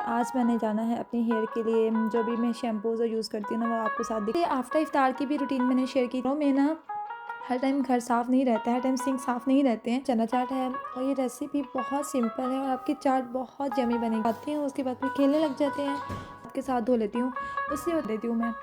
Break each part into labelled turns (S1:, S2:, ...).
S1: आज मैंने जाना है अपने हेयर के लिए जो भी मैं शैम्पूज़ यूज़ करती हूँ ना वो आपको साथ दिखे। आफ्टर इफ्तार की भी रूटीन मैंने शेयर की। मैं ना हर टाइम घर साफ़ नहीं रहता है, हर टाइम सिंक साफ़ नहीं रहते हैं। चना चाट है और ये रेसिपी बहुत सिंपल है और आपकी चाट बहुत यम्मी बनेगी। आती हूँ उसके बाद फिर खेलने लग जाते हैं, के साथ धो लेती हूँ, उससे देती हूँ मैं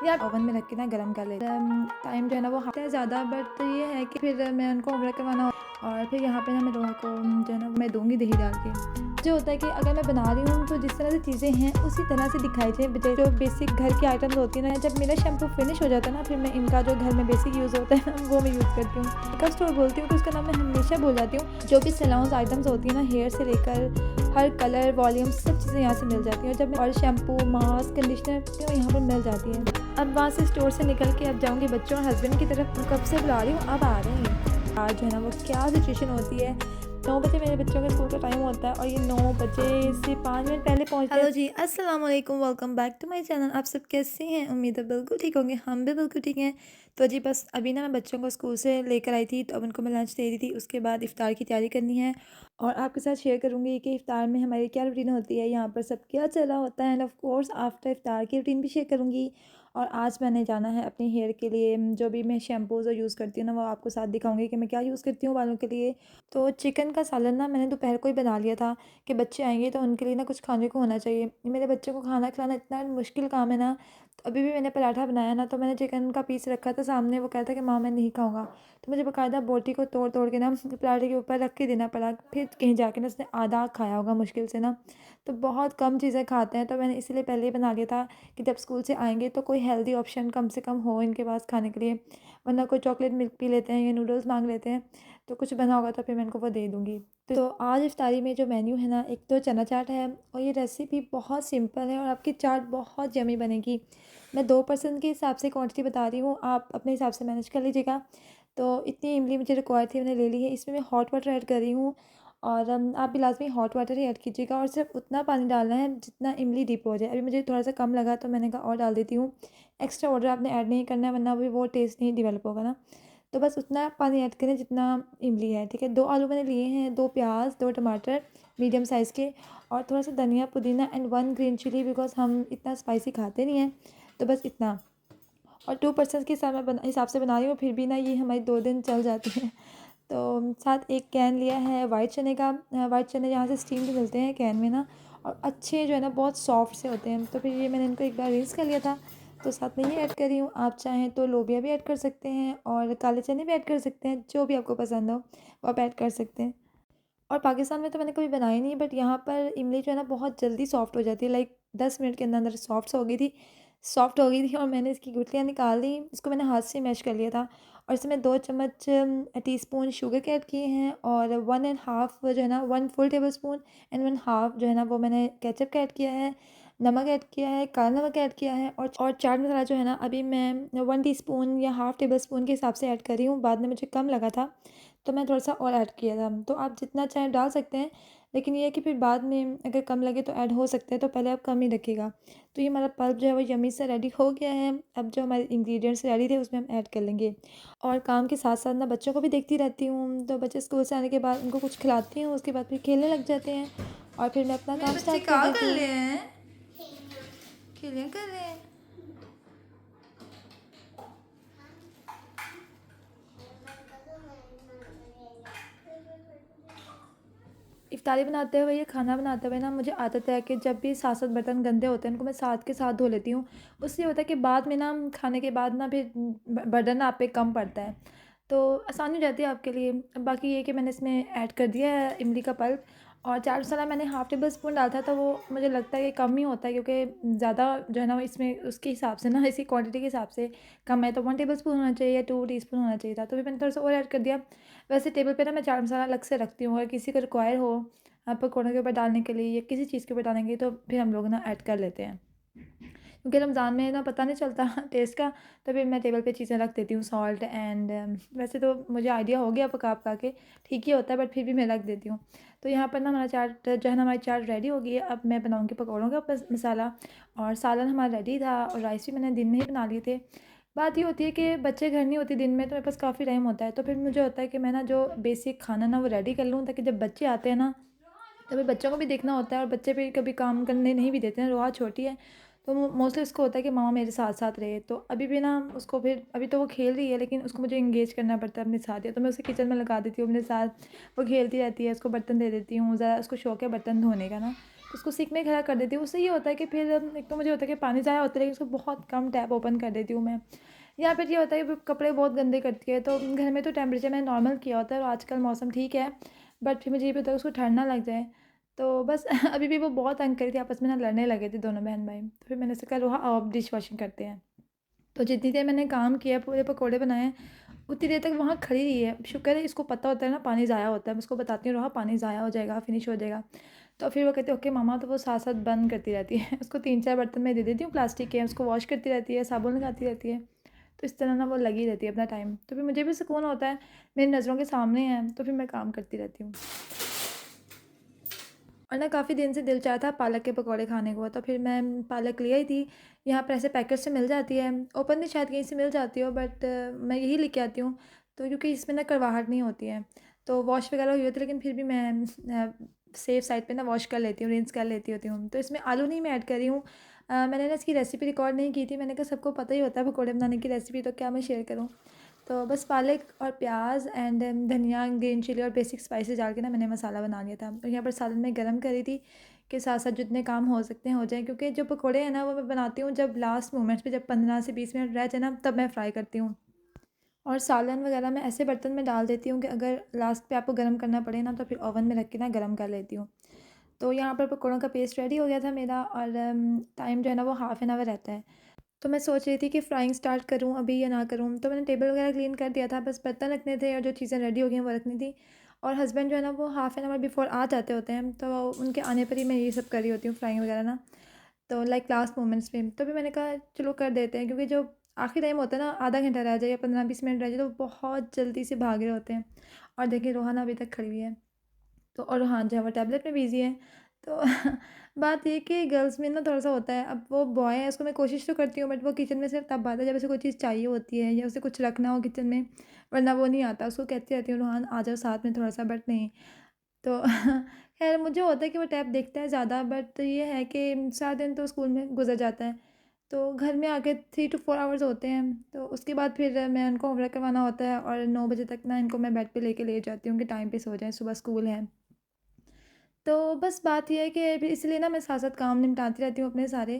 S1: या ओवन में रख के ना गर्म कर लेती हूँ। टाइम जो है ना वो है ज़्यादा, बट ये है कि फिर मैं उनको उम्र करवाना और फिर यहाँ पे ना मैं लोगों को जो है ना मैं दूँगी दही डाल के। जो होता है कि अगर मैं बना रही हूँ तो जिस तरह से चीज़ें हैं उसी तरह से दिखाई जाए। जो बेसिक घर की आइटम्स होती है ना, जब मेरा शैम्पू फिनिश हो जाता है ना फिर मैं इनका जो घर में बेसिक यूज़ होता है ना वो मैं यूज़ करती हूँ। मेकअप स्टोर बोलती हूँ तो उसका नाम मैं हमेशा भूल जाती हूँ। जो भी सैलून्स आइटम्स होती है ना, हेयर से लेकर हर कलर वॉल्यूम सब चीज़ें यहाँ से मिल जाती हैं। जब मैं और शैम्पू मास्क कंडीशनर यहाँ पर मिल जाती है। अब वहाँ से स्टोर से निकल के अब जाऊँगी बच्चों और हस्बैंड की तरफ। कब से बुला रही हूँ, अब आ रहे हैं। आज जो है ना वो क्या सिचुएशन होती है, 9 बजे मेरे बच्चों का स्कूल का टाइम होता है और ये 9 बजे से 5 मिनट पहले पहुँचते हैं। हेलो जी, अस्सलाम वालेकुम, welcome back to my channel. आप सब कैसे हैं? उम्मीद है बिल्कुल ठीक होंगे, हम भी बिल्कुल ठीक हैं। तो जी बस अभी ना मैं बच्चों को स्कूल से लेकर आई थी, तो अब उनको मैं लंच दे रही थी। उसके बाद इफ्तार की तैयारी करनी है और आपके साथ शेयर करूँगी कि इफ्तार में हमारी क्या रूटीन होती है, यहाँ पर सब क्या चला होता है, एंड ऑफ कोर्स आफ्टर इफ्तार की रूटीन भी शेयर करूँगी। और आज मैंने जाना है अपने हेयर के लिए जो भी मैं शैम्पूज़ यूज़ करती हूँ ना वो आपको साथ दिखाऊंगी कि मैं क्या यूज़ करती हूँ बालों के लिए। तो चिकन का सालन ना मैंने दोपहर को ही बना लिया था कि बच्चे आएंगे तो उनके लिए ना कुछ खाने को होना चाहिए। मेरे बच्चों को खाना खिलाना इतना मुश्किल काम है ना। तो अभी भी मैंने पराठा बनाया ना, तो मैंने चिकन का पीस रखा था सामने, वो कहता कि माँ मैं नहीं खाऊंगा। तो मुझे बाकायदा बोटी को तोड़ तोड़ के ना पराठे के ऊपर रख के देना पड़ा। फिर कहीं जाके ना उसने आधा खाया होगा मुश्किल से ना। तो बहुत कम चीज़ें खाते हैं, तो मैंने इसीलिए पहले ही बना लिया था कि जब स्कूल से आएंगे तो कोई हेल्दी ऑप्शन कम से कम हो इनके पास खाने के लिए। वरना कोई चॉकलेट मिल्क पी लेते हैं या नूडल्स मांग लेते हैं। तो कुछ बना होगा तो फिर मैं इनको वो दे दूँगी। तो आज इफ्तारी में जो मेन्यू है ना, एक तो चना चाट है और ये रेसिपी बहुत सिंपल है और आपकी चाट बहुत यम्मी बनेगी। मैं 2 पर्सन के हिसाब से क्वांटिटी बता रही हूँ, आप अपने हिसाब से मैनेज कर लीजिएगा। तो इतनी इमली मुझे रिक्वायर थी, मैंने ले ली है। इसमें मैं हॉट वाटर ऐड कर रही हूँ और आप भी लाज़मी हॉट वाटर ही ऐड कीजिएगा और सिर्फ उतना पानी डालना है जितना इमली डीप हो जाए। अभी मुझे थोड़ा सा कम लगा तो मैंने कहा और डाल देती हूँ। एक्स्ट्रा वाटर आपने ऐड नहीं करना है वरना भी वो टेस्ट नहीं डेवलप होगा ना। तो बस उतना पानी ऐड करें जितना इमली है, ठीक है। 2 आलू मैंने लिए हैं, 2 प्याज, 2 टमाटर मीडियम साइज़ के और थोड़ा सा धनिया पुदीना एंड 1 ग्रीन चिली, बिकॉज़ हम इतना स्पाइसी खाते नहीं हैं। तो बस इतना। और 2 पर्सन के हिसाब से बना रही हूँ, फिर भी ना ये हमारी 2 दिन चल जाती है। तो साथ एक कैन लिया है वाइट चने का। वाइट चने यहाँ से स्टीम्ड मिलते हैं कैन में ना, और अच्छे जो है ना बहुत सॉफ्ट से होते हैं। तो फिर ये मैंने इनको एक बार रिंस कर लिया था, तो साथ में ये ऐड कर रही हूँ। आप चाहें तो लोबिया भी ऐड कर सकते हैं और काले चने भी ऐड कर सकते हैं, जो भी आपको पसंद हो वो आप ऐड कर सकते हैं। और पाकिस्तान में तो मैंने कभी बनाई नहीं, बट यहाँ पर इमली जो है ना बहुत जल्दी सॉफ्ट हो जाती है, लाइक 10 मिनट के अंदर अंदर सॉफ्ट हो गई थी और मैंने इसकी गुठलियाँ निकाल दी। इसको मैंने हाथ से मैश कर लिया था और इसमें 2 चम्मच टीस्पून शुगर के ऐड किए हैं और 1 एंड हाफ़ जो है ना 1 full table spoon and 1 half जो है ना वो मैंने केचप का ऐड किया है। नमक ऐड किया है, काला नमक ऐड किया है और चाट मसाला जो है ना अभी मैं 1 टीस्पून या हाफ़ टेबल स्पून के हिसाब से ऐड कर रही हूँ। बाद में मुझे कम लगा था तो मैं थोड़ा सा और ऐड किया था। तो आप जितना चाहें डाल सकते हैं, लेकिन ये है कि फिर बाद में अगर कम लगे तो ऐड हो सकते हैं, तो पहले आप कम ही रखिएगा। तो ये हमारा पल्प जो है वो यम्मी से रेडी हो गया है। अब जो हमारे इंग्रेडिएंट्स रेडी थे उसमें हम ऐड कर लेंगे। और काम के साथ साथ ना बच्चों को भी देखती रहती हूँ, तो बच्चे स्कूल से आने के बाद उनको कुछ खिलाती हूँ, उसके बाद फिर खेलने लग जाते हैं और फिर मैं अपना काम स्टार्ट कर देती हूँ। खेलिए कर रहे हैं। इफ्तारी बनाते हुए या खाना बनाते हुए ना मुझे आदत है कि जब भी 7-7 बर्तन गंदे होते हैं उनको मैं साथ के साथ धो लेती हूँ। उससे होता है कि बाद में ना खाने के बाद ना फिर बर्डन आप पे कम पड़ता है, तो आसानी हो जाती है आपके लिए। बाकी ये कि मैंने इसमें ऐड कर दिया है इमली का पल्प और चाट मसाला मैंने हाफ़ टेबल स्पून डाला था, तो वो मुझे लगता है कि कम ही होता है क्योंकि ज़्यादा जो है ना इसमें उसके हिसाब से ना इसी क्वांटिटी के हिसाब से कम है, तो 1 टेबल स्पून होना चाहिए या 2 टीस्पून होना चाहिए था, तो फिर मैंने थोड़ा सा और ऐड कर दिया। वैसे टेबल पे ना मैं चाट मसाला अलग से रखती हूँ, अगर किसी को रिक्वायर हो पकौड़ों के ऊपर डालने के लिए या किसी चीज़ के ऊपर डालने के लिए, तो फिर हम लोग ना ऐड कर लेते हैं। क्योंकि रमज़ान में ना पता नहीं चलता टेस्ट का, तो फिर मैं टेबल पे चीज़ें रख देती हूँ सॉल्ट एंड वैसे तो मुझे आइडिया हो गया पका पका के ठीक ही होता है, बट फिर भी मैं रख देती हूँ। तो यहाँ पर ना हमारा चाट जो है ना हमारी चाट रेडी हो गई है। अब मैं बनाऊँगी पकौड़ों का मसाला और सालन हमारा रेडी था और राइस भी मैंने दिन में ही बना लिए थे। बात ये होती है कि बच्चे घर नहीं होते दिन में, तो मेरे पास काफ़ी टाइम होता है, तो फिर मुझे होता है कि मैं ना जो बेसिक खाना ना वो रेडी कर लूँ ताकि जब बच्चे आते हैं ना तभी बच्चों को भी देखना होता है और बच्चे भी कभी काम करने नहीं भी देते हैं। रोहा छोटी है तो मोस्टली उसको होता है कि मामा मेरे साथ साथ रहे। तो अभी भी ना उसको फिर अभी तो वो खेल रही है लेकिन उसको मुझे एंगेज करना पड़ता है अपने साथ। या तो मैं उसे किचन में लगा देती हूँ अपने साथ, वो खेलती रहती है, उसको बर्तन दे देती हूँ, ज़रा उसको शौक है बर्तन धोने का ना, तो उसको सिंक में खड़ा कर देती हूँ। उससे ये होता है कि फिर एक तो मुझे होता है कि पानी ज़ाया होता है लेकिन उसको बहुत कम टैप ओपन कर देती हूँ मैं। या फिर ये होता है कि कपड़े बहुत गंदे करती है तो घर में तो टेम्परेचर मैंने नॉर्मल किया होता है और आजकल मौसम ठीक है, बट फिर मुझे ये भी होता है उसको ठंड ना लग जाए। तो बस अभी भी वो बहुत तंग करी थी, आपस में ना लड़ने लगे थे दोनों बहन भाई। तो फिर मैंने उससे कहा रोहा आप डिश वॉशिंग करते हैं। तो जितनी देर मैंने काम किया पूरे पकौड़े बनाए उतनी देर तक वहाँ खड़ी रही है। शुक्र है इसको पता होता है ना पानी ज़ाया होता है, मैं उसको बताती हूँ रोहा पानी ज़ाया हो जाएगा, फिनिश हो जाएगा। तो फिर वो कहती है ओके मामा, तो वो साथ साथ बंद करती रहती है। उसको 3-4 बर्तन मैं दे देती हूँ प्लास्टिक के, उसको वॉश करती रहती है, साबुन लगाती रहती है। तो इस तरह ना वो लगी रहती है अपना टाइम। तो फिर मुझे भी सुकून होता है, मेरी नज़रों के सामने है तो फिर मैं काम करती रहती हूँ। और ना काफ़ी दिन से दिल चाहा था पालक के पकौड़े खाने को, तो फिर मैं पालक ले आई थी। यहाँ पर ऐसे पैकेट से मिल जाती है, ओपन भी शायद कहीं से मिल जाती हो, बट मैं यही लेके आती हूँ। तो क्योंकि इसमें ना कड़वाहट नहीं होती है, तो वॉश वगैरह हुई होती है, लेकिन फिर भी मैं सेफ़ साइड पे ना वॉश कर लेती हूँ, रिंस कर लेती होती हूँ। तो इसमें आलू नहीं मैं ऐड कर रही हूँ। मैंने ना इसकी रेसिपी रिकॉर्ड नहीं की थी, मैंने कहा सबको पता ही होता है पकौड़े बनाने की रेसिपी, तो क्या मैं शेयर करूँ। तो बस पालक और प्याज एंड धनिया, ग्रीन चिली और बेसिक स्पाइसेस डाल के ना मैंने मसाला बना लिया था। और यहाँ पर सालन में गरम करी थी कि साथ साथ जितने काम हो सकते हैं हो जाए, क्योंकि जो पकौड़े हैं ना वो मैं बनाती हूँ जब लास्ट मोमेंट्स पे, जब 15 से 20 मिनट रह जाए ना तब मैं फ्राई करती हूँ। और सालन वगैरह मैं ऐसे बर्तन में डाल देती हूँ कि अगर लास्ट पे आपको गर्म करना पड़े ना तो फिर ओवन में रख के ना गर्म कर लेती हूँ। तो यहाँ पर पकौड़ों का पेस्ट रेडी हो गया था मेरा, और टाइम जो है ना वो हाफ़ एन आवर रहता है। तो मैं सोच रही थी कि फ्राइंग स्टार्ट करूँ अभी या ना करूँ, तो मैंने टेबल वगैरह क्लीन कर दिया था, बस बर्तन रखने थे और जो चीज़ें रेडी हो गई हैं वो रखनी थी। और हस्बैंड जो है ना वो हाफ़ एन आवर बिफोर आ जाते होते हैं, तो उनके आने पर ही मैं ये सब कर रही होती हूँ फ्राइंग वगैरह ना। तो लाइक लास्ट मोमेंट्स पे तो भी मैंने कहा चलो कर देते हैं, क्योंकि जो आखिरी टाइम होता है ना, आधा घंटा रह जाए या 15-20 मिनट रह जाए तो बहुत जल्दी से भाग रहे होते हैं। और देखिए रोहाना अभी तक खड़ी हुई है, तो और हाँ जो है वो टैबलेट में बिज़ी है। तो बात ये कि गर्ल्स में ना थोड़ा-सा होता है, अब वो बॉय है उसको मैं कोशिश तो करती हूँ, बट वो किचन में सिर्फ तब आता है जब उसे कोई चीज़ चाहिए होती है या उसे कुछ रखना हो किचन में, वरना वो नहीं आता। उसको कहती रहती हूँ रोहान आ जाओ साथ में थोड़ा-सा, बट नहीं। तो ख़ैर मुझे होता है कि वो टैब देखता है ज़्यादा, बट ये है कि सारा दिन तो स्कूल में गुज़र जाता है। तो घर में आके 3 टू 4 आवर्स होते हैं, तो उसके बाद फिर मैं उनको होमवर्क करवाना होता है और 9 बजे तक ना इनको मैं बेड पे लेके ले जाती हूँ कि टाइम पे सो जाएँ, सुबह स्कूल है। तो बस बात ये है कि अभी इसलिए ना मैं साथ-साथ काम निपटाती रहती हूँ अपने सारे,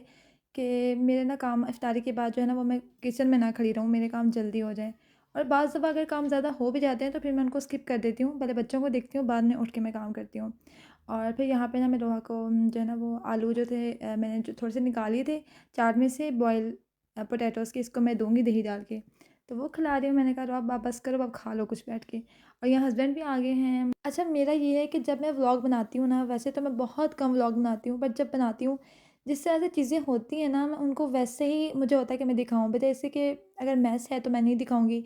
S1: कि मेरे ना काम इफ्तारी के बाद जो है ना वो मैं किचन में ना खड़ी रहूँ, मेरे काम जल्दी हो जाएँ। और बाज़ दफ़ा अगर काम ज़्यादा हो भी जाते हैं तो फिर मैं उनको स्किप कर देती हूँ, पहले बच्चों को देखती हूँ, बाद में उठ के मैं काम करती हूँ। और फिर यहाँ पे ना मैं रोहा को जो है ना वो आलू जो थे मैंने जो थोड़े से निकाले थे चाट में से बॉयल पोटैटोज़ के, इसको मैं दूँगी दही डाल के। तो वो खिला रही हूँ, मैंने कहा रोहा अब बस करो, अब खा लो कुछ बैठ के। और यहाँ हस्बैंड भी आ गए हैं। अच्छा मेरा ये है कि जब मैं व्लॉग बनाती हूँ ना, वैसे तो मैं बहुत कम व्लॉग बनाती हूँ, बट जब बनाती हूँ जिस तरह से चीज़ें होती हैं ना मैं उनको वैसे ही मुझे होता है कि मैं दिखाऊँ। बट जैसे कि अगर मैस है तो मैं नहीं दिखाऊँगी।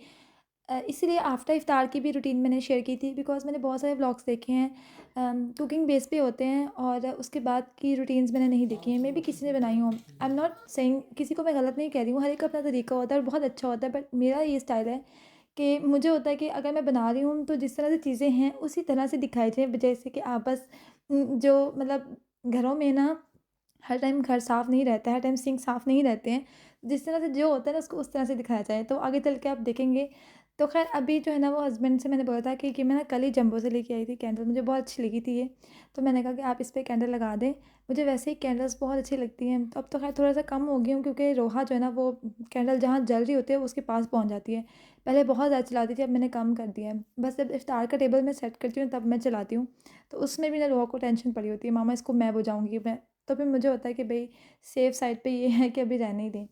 S1: इसीलिए आफ्टर इफ्तार की भी रूटीन मैंने शेयर की थी, बिकॉज़ मैंने बहुत सारे व्लॉग्स देखे हैं कुकिंग बेस पे होते हैं, और उसके बाद की रूटीन्स मैंने नहीं देखी हैं। मेबी किसी ने बनाई हो, आई एम नॉट सेइंग, किसी को मैं गलत नहीं कह रही हूँ, हर एक का अपना तरीका होता है और बहुत अच्छा होता है, बट मेरा ये स्टाइल है कि मुझे होता है कि अगर मैं बना रही हूँ तो जिस तरह से चीज़ें हैं उसी तरह से दिखाई जाए। जैसे कि आप बस जो मतलब घरों में ना हर टाइम घर साफ़ नहीं रहता है, हर टाइम सिंक साफ़ नहीं रहते हैं। जिस तरह से जो होता है ना उसको उस तरह से दिखाया जाए, तो आगे चल के आप देखेंगे। तो ख़ैर अभी जो है ना वो हस्बैंड से मैंने बोला था कि मैं ना कल ही जंबो से लेके आई थी कैंडल, मुझे बहुत अच्छी लगी थी ये। तो मैंने कहा कि आप इस पे कैंडल लगा दें, मुझे वैसे ही कैंडल्स बहुत अच्छी लगती हैं। तो अब तो ख़ैर थोड़ा-सा कम हो गई हूँ, क्योंकि रोहा जो है ना वो कैंडल जहाँ जल रही होती है उसके पास पहुँच जाती है। पहले बहुत ज़्यादा चलाती थी, अब मैंने कम कर दिया है। बस जब इफ्तार का टेबल मैं सेट करती हूँ तब मैं चलाती हूँ। तो उसमें भी ना रोहा को टेंशन पड़ी होती है, मामा इसको मैं बुझाऊँगी मैं। तो फिर मुझे होता है कि भई सेफ साइड पे ये है कि अभी रहने ही दें।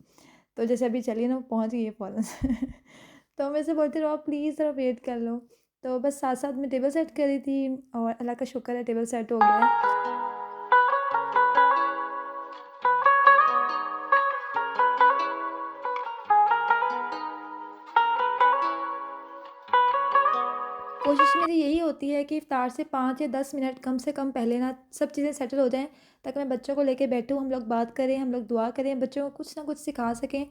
S1: तो जैसे अभी चली ना वो पहुँच गई है फ़ौरन से। तो मैं उसे बोलती रहो आप प्लीज़ ज़रा वेट कर लो। तो बस साथ-साथ मैं टेबल सेट कर रही थी और अल्लाह का शुक्र है टेबल सेट हो गया है। कोशिश मेरी यही होती है कि इफ्तार से 5 या 10 मिनट कम से कम पहले ना सब चीज़ें सेटल हो जाएँ, ताकि मैं बच्चों को लेके बैठूँ, हम लोग बात करें, हम लोग दुआ करें, बच्चों को कुछ ना कुछ सिखा सकें।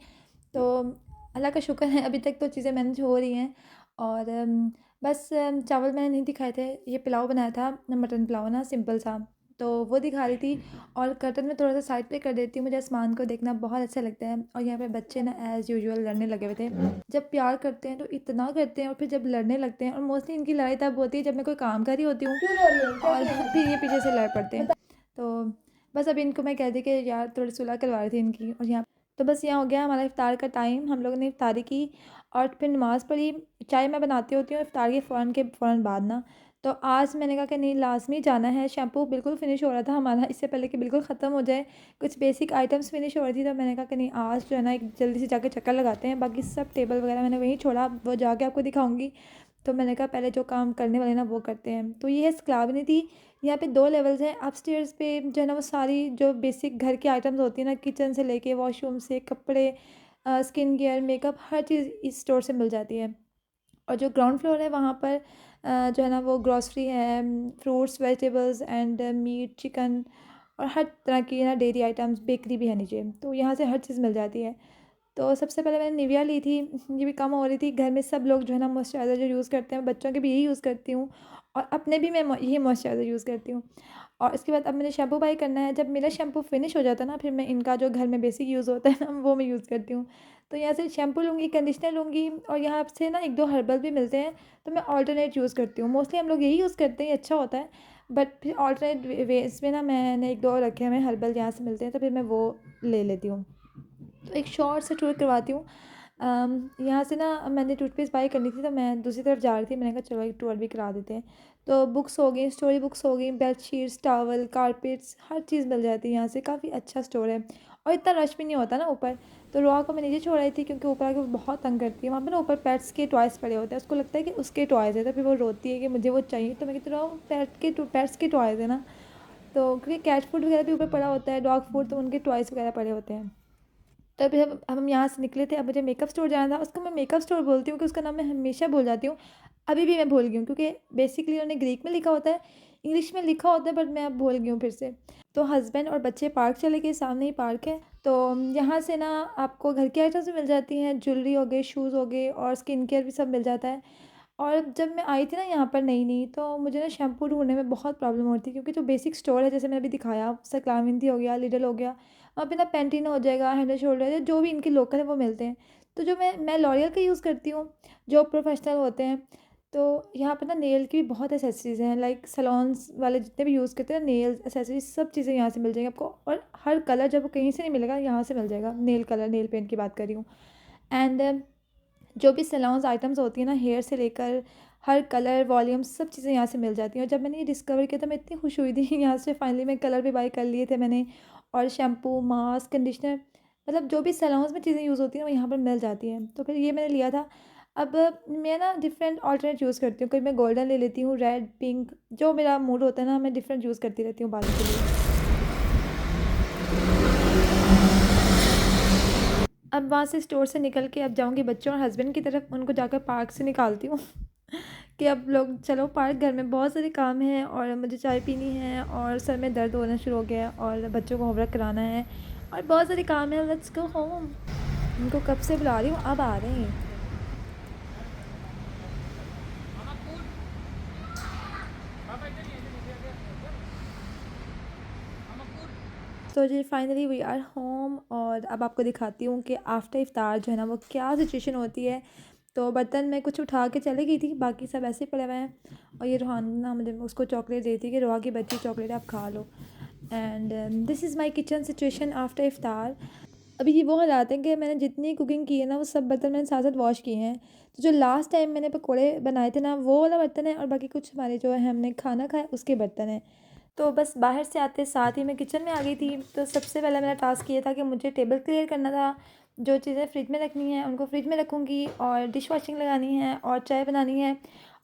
S1: तो अल्लाह का शुक्र है अभी तक तो चीज़ें मैनेज हो रही हैं। और बस चावल मैंने नहीं दिखाए थे, ये पुलाव बनाया था, मटन पुलाव ना सिंपल सा, तो वो दिखा रही थी। और कर्टन में थोड़ा सा साइड पे कर देती हूँ, मुझे आसमान को देखना बहुत अच्छा लगता है। और यहाँ पे बच्चे ना एज़ यूजुअल लड़ने लगे हुए थे। जब प्यार करते हैं तो इतना करते हैं, और फिर जब लड़ने लगते हैं, और मोस्टली इनकी लड़ाई तब होती है जब मैं कोई काम कर रही होती हूँ और फिर ये पीछे से लड़ पड़ते हैं। तो बस अभी इनको मैं कह दी कि यार थोड़ी सुलह करवा रही थी इनकी। और यहाँ तो बस यहाँ हो गया हमारा इफ्तार का टाइम, हम लोगों ने इफ्तारी की और फिर नमाज़ पढ़ी। चाय मैं बनाती होती हूँ इफ्तार के फ़ौरन बाद ना। तो आज मैंने कहा कि नहीं, लाज़मी जाना है। शैम्पू बिल्कुल फ़िनिश हो रहा था हमारा, इससे पहले कि बिल्कुल ख़त्म हो जाए। कुछ बेसिक आइटम्स फ़िनिश हो रही थी, तो मैंने कहा कि नहीं, आज जो है ना एक जल्दी से जाके चक्कर लगाते हैं। बाकी सब टेबल वगैरह मैंने वहीं छोड़ा, वो जाके आपको दिखाऊँगी। तो मैंने कहा पहले जो काम करने वाले ना वो करते हैं। तो ये है स्क्लावनी थी। यहाँ पे 2 लेवल्स हैं। अपस्टेयर्स पे जो है ना वो सारी जो बेसिक घर की आइटम्स होती हैं ना, किचन से लेके वॉशरूम से कपड़े, स्किन केयर, मेकअप, हर चीज़ इस स्टोर से मिल जाती है। और जो ग्राउंड फ्लोर है वहाँ पर जो है ना वो ग्रॉसरी है, fruits, vegetables and meat, chicken और हर तरह की ना डेयरी आइटम्स, बेकरी भी है नीचे। तो यहाँ से हर चीज़ मिल जाती है। तो सबसे पहले मैंने निविया ली थी, ये भी कम हो रही थी। घर में सब लोग जो है ना मॉइस्चराइज़र जो यूज़ करते हैं, बच्चों के भी यही यूज़ करती हूँ और अपने भी मैं यही मॉइस्चराइज़र यूज़ करती हूँ। और इसके बाद अब मैंने शैम्पू बाई करना है। जब मेरा शैम्पू फिनिश हो जाता है ना, फिर मैं इनका जो घर में बेसिक यूज़ होता है ना वो मैं यूज़ करती हूँ। तो यहाँ से शैम्पू लूँगी, कंडीशनर लूँगी और यहाँ से ना 1-2 हर्बल भी मिलते हैं, तो मैं अल्टरनेट यूज़ करती हूँ। मोस्टली हम लोग यही यूज़ करते हैं, ये अच्छा होता है। बट फिर अल्टरनेट वेज़ में ना मैंने 1-2 और रखे हुए हैं हर्बल, जहाँ से मिलते हैं, तो फिर मैं वो ले लेती हूँ। तो एक शॉर्ट सा टूर करवाती हूँ। यहाँ से ना मैंने टूथपेस्ट बाई करनी थी, तो मैं दूसरी तरफ जा रही थी, मैंने कहा चलो एक टूर भी करा देते हैं। तो बुक्स हो गई, स्टोरी बुक्स हो गई, बेडशीट्स, टॉवल, कारपेट्स, हर चीज़ मिल जाती है यहाँ से। काफ़ी अच्छा स्टोर है और इतना रश भी नहीं होता ना ऊपर। तो रोआ को मैं नीचे छोड़ आई थी क्योंकि ऊपर आके वो बहुत तंग करती है। वहाँ पे ना ऊपर पेट्स के टॉयज़ पड़े होते हैं, उसको लगता है कि उसके टॉयज़ है, तो फिर वो रोती है कि मुझे वो चाहिए। तो मैं कहती रहो पेट्स के टॉयज़ है ना। तो क्योंकि कैट फूड वगैरह भी ऊपर पड़ा होता है, डॉग फूड, तो उनके टॉयज़ वगैरह पड़े होते हैं। तब जब हम यहाँ से निकले थे, अब मुझे मेकअप स्टोर जाना था। उसको मैं मेकअप स्टोर बोलती हूँ कि उसका नाम मैं हमेशा भूल जाती हूँ। अभी भी मैं भूल गई हूँ क्योंकि बेसिकली उन्होंने ग्रीक में लिखा होता है, इंग्लिश में लिखा होता है, बट मैं अब भूल गई हूँ फिर से। तो हस्बैंड और बच्चे पार्क चले गए, सामने ही पार्क है। तो यहाँ से ना आपको घर की आइटम्स भी मिल जाती हैं, ज्वेलरी हो गई, शूज़ हो गए और स्किन केयर भी सब मिल जाता है। और जब मैं आई थी ना यहाँ पर नई-नई, तो मुझे ना शैम्पू ढूँढने में बहुत प्रॉब्लम होती है क्योंकि जो बेसिक स्टोर है, जैसे मैंने अभी दिखाया, सेक्लाविन हो गया, लिडल हो गया, वहाँ पे ना पैंटीन हो जाएगा, हेड एंड शोल्डर, जो भी इनके लोकल है वो मिलते हैं। तो जो मैं लॉरियल का यूज़ करती हूँ, जो प्रोफेशनल होते हैं। तो यहाँ पे ना नेल की भी बहुत एक्सेसरीज़ हैं, लाइक सैलून्स वाले जितने भी यूज़ करते हैं, नेल्स, एक्सेसरीज़, सब चीज़ें यहाँ से मिल जाएंगी आपको। और हर कलर जब कहीं से नहीं मिलेगा, यहाँ से मिल जाएगा। नेल कलर, नेल पेंट की बात कर रही हूँ। एंड जो भी सैलून्स आइटम्स होती हैं ना, हेयर से लेकर हर कलर, वॉल्यूम, सब चीज़ें यहाँ से मिल जाती हैं। और जब मैंने ये डिस्कवर किया तो मैं इतनी खुश हुई थी यहाँ से फाइनली मैं कलर भी बाय कर लिए थे मैंने। और शैम्पू, मास्क, कंडीशनर, मतलब जो भी सैलून्स में चीज़ें यूज़ होती हैं वो यहाँ पर मिल जाती हैं। तो फिर ये मैंने लिया था। अब मैं ना डिफरेंट ऑल्टरनेट यूज़ करती हूँ, कभी मैं गोल्डन ले लेती हूँ, रेड, पिंक, जो मेरा मूड होता है ना, मैं डिफरेंट यूज़ करती रहती हूँ बालों के लिए। अब वहाँ से स्टोर से निकल के अब जाऊँगी बच्चों और हस्बैंड की तरफ, उनको जाकर पार्क से निकालती हूँ कि अब लोग चलो पार्क, घर में बहुत सारे काम हैं और मुझे चाय पीनी है और सर में दर्द होना शुरू हो गया है और बच्चों को होमवर्क कराना है और बहुत सारे काम है। Let's go home. उनको कब से बुला रही हूँ, अब आ रहे हैं। तो जी फाइनली वी आर होम और अब आपको दिखाती हूँ कि आफ्टर इफ्तार जो है ना वो क्या सिचुएशन होती है। तो बर्तन में कुछ उठा के चली गई थी, बाकी सब ऐसे ही पड़े हुए हैं। और ये रोहान ना मुझे उसको चॉकलेट दी थी कि रोहा की बच्ची चॉकलेट आप खा लो। And this is my kitchen situation after इफ्तार। अभी ये वो हालात हैं कि मैंने जितनी कुकिंग की है ना वो सब बर्तन मैंने साथ साथ वॉश किए हैं। तो जो लास्ट टाइम मैंने पकोड़े बनाए थे ना वो वाला बर्तन है और बाकी कुछ हमारे जो है हमने खाना खाया उसके बर्तन हैं। तो बस बाहर से आते साथ ही मैं किचन में आ गई थी। तो सबसे पहला मेरा टास्क ये था कि मुझे टेबल क्लियर करना था। जो चीज़ें फ्रिज में रखनी है उनको फ्रिज में रखूँगी और डिश वॉशिंग लगानी है और चाय बनानी है।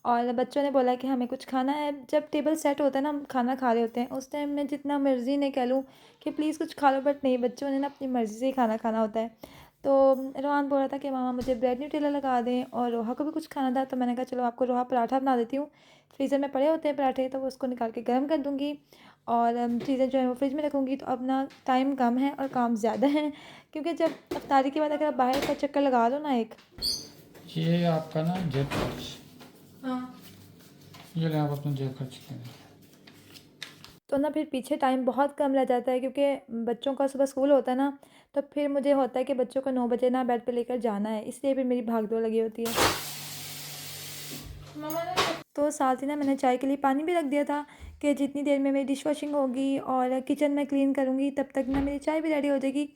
S1: और बच्चों ने बोला कि हमें कुछ खाना है। जब टेबल सेट होता है ना, हम खाना खा रहे होते हैं, उस टाइम में जितना मर्ज़ी नहीं कह लूँ कि प्लीज़ कुछ खा लो, बट नहीं, बच्चों ने ना अपनी मर्ज़ी से ही खाना खाना होता है। तो रोहान बोल रहा था कि मामा मुझे ब्रेड न्यूटेला लगा दें और रोहा को भी कुछ खाना था। तो मैंने कहा चलो आपको रोहा पराठा बना देती हूँ। फ्रीज़र में पड़े होते हैं पराठे, तो वो उसको निकाल के गर्म कर दूँगी और चीज़ें जो है वो फ्रिज में रखूँगी। तो अब ना टाइम कम है और काम ज़्यादा है क्योंकि जब इफ्तारी के बाद अगर आप बाहर का चक्कर लगा लो ना एक।
S2: ये आपका ना जेट बॉक्स।
S1: हाँ।
S2: ये ले आप अपना जेब खर्च ले लें।
S1: तो ना फिर पीछे टाइम बहुत कम रह जाता है क्योंकि बच्चों का सुबह स्कूल होता है ना, तो फिर मुझे होता है कि बच्चों को 9 बजे ना बेड पे लेकर जाना है, इसलिए फिर मेरी भाग-दौड़ लगी होती है। तो साथ ही ना मैंने चाय के लिए पानी भी रख दिया था कि जितनी देर में मेरी डिश वॉशिंग होगी और किचन में क्लीन करूँगी तब तक ना मेरी चाय भी रेडी हो जाएगी।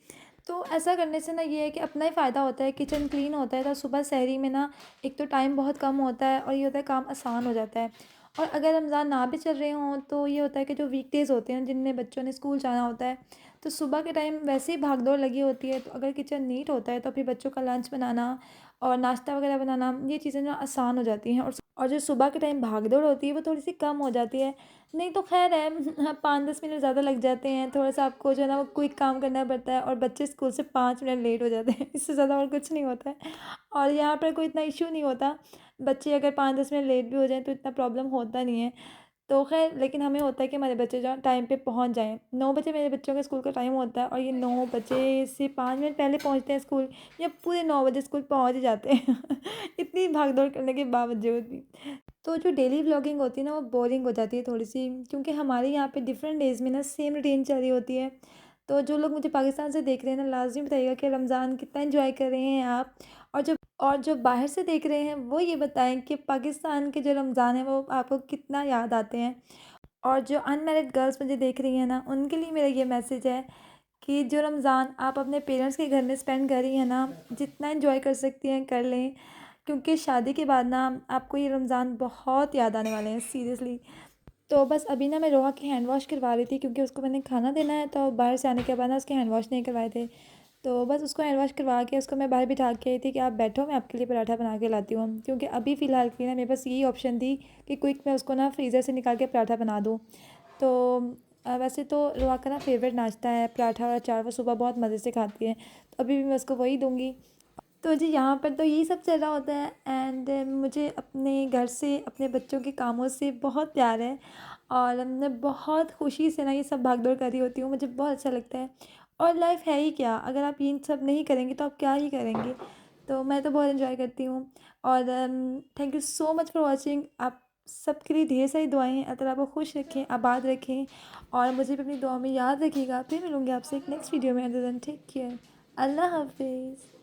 S1: तो ऐसा करने से ना ये है कि अपना ही फ़ायदा होता है, किचन क्लीन होता है तो सुबह सहरी में ना एक तो टाइम बहुत कम होता है और ये होता है काम आसान हो जाता है। और अगर रमज़ान ना भी चल रहे हों तो ये होता है कि जो वीकडेज़ होते हैं जिनमें बच्चों ने स्कूल जाना होता है, तो सुबह के टाइम वैसे ही भाग-दौड़ लगी होती है, तो अगर किचन नीट होता है तो फिर बच्चों का लंच बनाना और नाश्ता वगैरह बनाना ये चीज़ें ना आसान हो जाती हैं और जो सुबह के टाइम भाग-दौड़ होती है वो थोड़ी-सी कम हो जाती है। नहीं तो ख़ैर है 5-10 मिनट ज़्यादा लग जाते हैं, थोड़ा-सा आपको जो है ना वो क्विक काम करना पड़ता है और बच्चे स्कूल से 5 मिनट लेट हो जाते हैं, इससे ज़्यादा और कुछ नहीं होता है। और यहाँ पर कोई इतना इश्यू नहीं होता, बच्चे अगर 5-10 मिनट लेट भी हो जाएँ तो इतना प्रॉब्लम होता नहीं है। तो ख़ैर लेकिन हमें होता है कि हमारे बच्चे जो हैं टाइम पे पहुँच जाएँ। 9 बजे मेरे बच्चों का स्कूल का टाइम होता है और ये 9 बजे से 5 मिनट पहले पहुँचते हैं स्कूल या पूरे 9 बजे स्कूल पहुँच ही जाते हैं इतनी भाग-दौड़ करने के बावजूद भी। तो जो डेली व्लॉगिंग होती है ना वो बोरिंग हो जाती है थोड़ी-सी क्योंकि हमारे यहाँ पे डिफरेंट डेज़ में ना सेम रूटीन चल रही होती है। तो जो लोग मुझे पाकिस्तान से देख रहे हैं ना लाज़मी बताइएगा कि रमज़ान कितना एन्जॉय कर रहे हैं आप? और जो बाहर से देख रहे हैं वो ये बताएँ कि पाकिस्तान के जो रमज़ान है वो आपको कितना याद आते हैं? और जो अनमैरिड गर्ल्स मुझे देख रही हैं ना उनके लिए मेरा ये मैसेज है कि जो रमज़ान आप अपने पेरेंट्स के घर में स्पेंड कर रही हैं ना, जितना एन्जॉय कर सकती हैं कर लें। क्योंकि शादी के बाद ना आपको ये रमज़ान बहुत याद आने वाले हैं सीरियसली। तो बस अभी ना मैं रोहा के हैंड वॉश करवा रही थी क्योंकि उसको मैंने खाना देना है तो बाहर से आने के बाद ना उसके हैंड वॉश नहीं करवाए थे। तो बस उसको हैंड वॉश करवा के उसको मैं बाहर बिठा के आई थी कि आप बैठो मैं आपके लिए पराठा बना के लाती हूँ। क्योंकि अभी फ़िलहाल के लिए ना मेरे पास यही ऑप्शन थी कि क्विक मैं उसको ना फ्रीज़र से निकाल के पराठा बना दूँ। तो वैसे तो रोहा का ना फ़ेवरेट नाश्ता है पराठा और अचार, वो सुबह बहुत मज़े से खाती है। तो अभी भी मैं उसको वही दूँगी। तो जी यहाँ पर तो यही सब चल रहा होता है एंड मुझे अपने घर से अपने बच्चों के कामों से बहुत प्यार है और मैं बहुत खुशी से ना ये सब भाग दौड़ कर रही होती हूँ, मुझे बहुत अच्छा लगता है। और लाइफ है ही क्या, अगर आप ये सब नहीं करेंगे तो आप क्या ही करेंगे। तो मैं तो बहुत इन्जॉय करती हूँ और thank you so much for watching. आप सबके लिए ढेर सारी दुआएं हैं, अल्लाह आपको खुश रखें आबाद रखें और मुझे भी अपनी दुआ में याद रखिएगा। फिर मिलूँगी आपसे एक नेक्स्ट वीडियो में। Take care. अल्लाह हाफिज़।